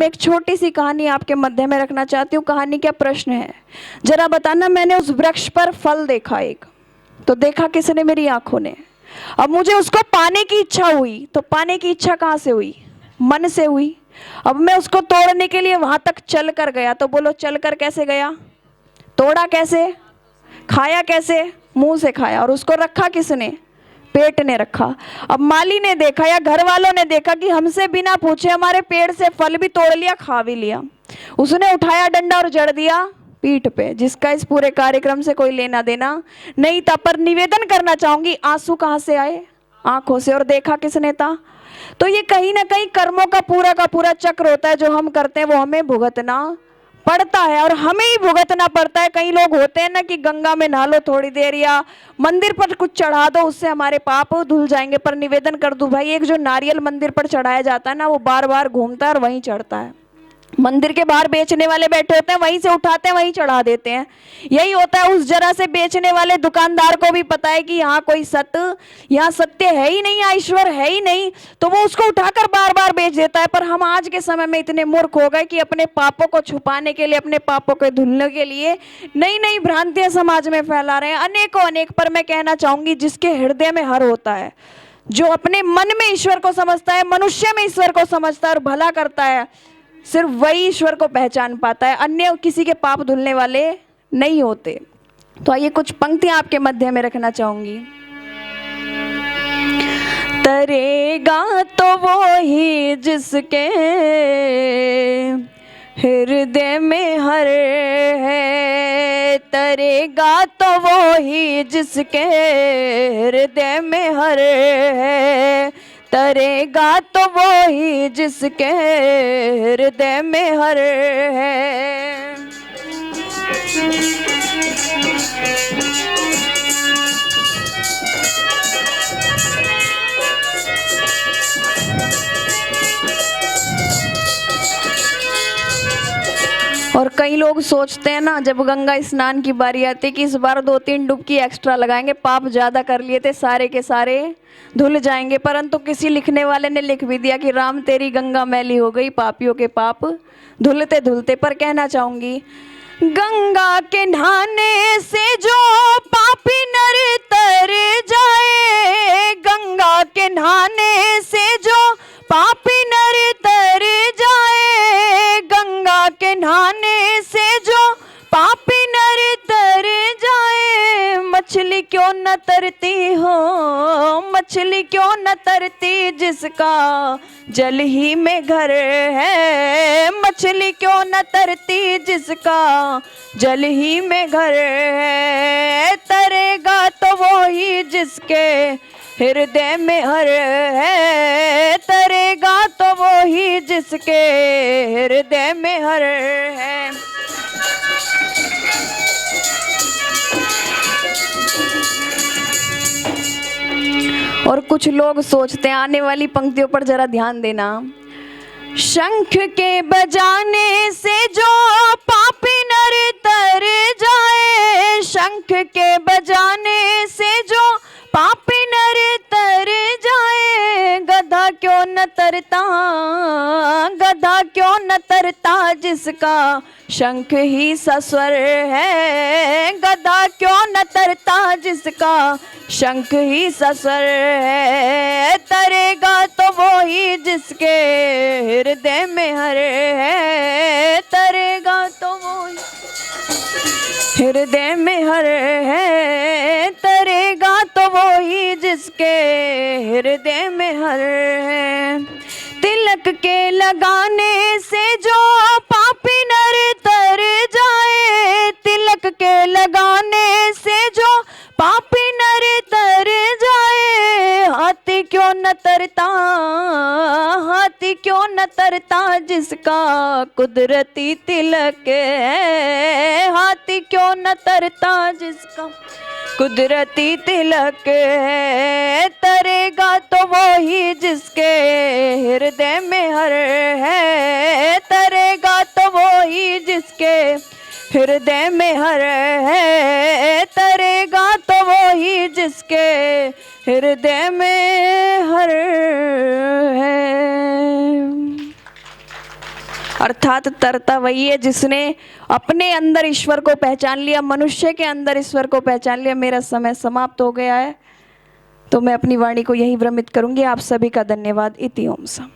एक छोटी सी कहानी आपके मध्य में रखना चाहती हूँ। कहानी क्या प्रश्न है, जरा बताना। मैंने उस वृक्ष पर फल देखा एक, तो देखा किसने? मेरी आंखों ने। अब मुझे उसको पाने की इच्छा हुई, तो पाने की इच्छा कहाँ से हुई? मन से हुई। अब मैं उसको तोड़ने के लिए वहां तक चल कर गया, तो बोलो चल कर कैसे गया? तोड़ा कैसे? खाया कैसे? मुंह से खाया। और उसको रखा किसने? पेट ने रखा। अब माली ने देखा या घर वालों ने देखा कि हमसे बिना पूछे हमारे पेड़ से फल भी तोड़ लिया, खा भी लिया। उसने उठाया डंडा और जड़ दिया पीठ पे, जिसका इस पूरे कार्यक्रम से कोई लेना देना नहीं था। पर निवेदन करना चाहूंगी, आंसू कहाँ से आए? आंखों से। और देखा किसने था? तो ये कहीं ना कहीं कर्मों का पूरा चक्र होता है। जो हम करते हैं वो हमें भुगतना पड़ता है, और हमें ही भुगतना पड़ता है। कई लोग होते हैं ना कि गंगा में नहा लो थोड़ी देर, या मंदिर पर कुछ चढ़ा दो, उससे हमारे पाप धुल जाएंगे। पर निवेदन कर दूं भाई, एक जो नारियल मंदिर पर चढ़ाया जाता है ना, वो बार बार घूमता है और वहीं चढ़ता है। मंदिर के बाहर बेचने वाले बैठे होते हैं, वहीं से उठाते हैं वहीं चढ़ा देते हैं। यही होता है उस जरा से बेचने वाले दुकानदार को भी पता है कि यहाँ कोई यहाँ सत्य है ही नहीं, यहाँ ईश्वर है ही नहीं, तो वो उसको उठाकर बार बार बेच देता है। पर हम आज के समय में इतने मूर्ख हो गए कि अपने पापों को छुपाने के लिए, अपने पापों को धुलने के लिए नई नई भ्रांतियां समाज में फैला रहे हैं, अनेकों अनेक। पर मैं कहना चाहूंगी, जिसके हृदय में हर होता है, जो अपने मन में ईश्वर को समझता है, मनुष्य में ईश्वर को समझता है और भला करता है, सिर्फ वही ईश्वर को पहचान पाता है। अन्य किसी के पाप धुलने वाले नहीं होते। तो आइए कुछ पंक्तियां आपके मध्य में रखना चाहूंगी। तरेगा तो वो ही जिसके हृदय में हर है, तरेगा तो वो ही जिसके हृदय में हर है, तरेगा तो वो ही जिसके हृदय में हर है। और कई लोग सोचते हैं ना, जब गंगा स्नान की बारी आती है, कि इस बार 2-3 डुबकी एक्स्ट्रा लगाएंगे, पाप ज्यादा कर लिए थे, सारे के सारे धुल जाएंगे। परंतु किसी लिखने वाले ने लिख भी दिया कि राम तेरी गंगा मैली हो गई, पापियों के पाप धुलते धुलते। पर कहना चाहूंगी, गंगा के नहाने से जो पापी नर तर जाए, गंगा के नहाने से जो पापी नर तर जाए, गंगा के नहाने से जो पापी नर तर जाए। मछली क्यों न तरती हो, मछली क्यों न तरती जिसका जल ही में घर है, मछली क्यों न तरती जिसका जल ही में घर है, तरेगा तो वो ही जिसके हृदय में हर है, तरेगा तो वो ही जिसके हृदय में हर है। और कुछ लोग सोचते हैं, आने वाली पंक्तियों पर जरा ध्यान देना, शंख के बजाने से जो पापी नर तर जाए, शंख के बजाने से जो पापी नर तर जाए, गधा क्यों न तरता, गधा क्यों न तरता जिसका शंख ही सस्वर है, गधा क्यों न तरता जिसका शंख ही सस्वर है, तरेगा तो वो ही जिसके हृदय में हर है, तरेगा तो वो ही हृदय में हर है, तरेगा तो वो ही जिसके हृदय में हर है। तिलक के लगाने से जो पापी नर तर जाए, तिलक के लगाने से जो पापी नर तर जाए, हाथी क्यों न तरता, हाथी क्यों न तरता जिसका कुदरती तिलक है, हाथी क्यों न तरता जिसका कुदरती तिलक है, तरेगा तो वो ही जिसके हृदय में हर है, तरेगा तो वो ही जिसके हृदय में हर है, तरेगा तो वो ही जिसके हृदय में हर है। अर्थात तरता वही है जिसने अपने अंदर ईश्वर को पहचान लिया, मनुष्य के अंदर ईश्वर को पहचान लिया। मेरा समय समाप्त हो गया है, तो मैं अपनी वाणी को यही विरमित करूंगी। आप सभी का धन्यवाद। इति ओम सम।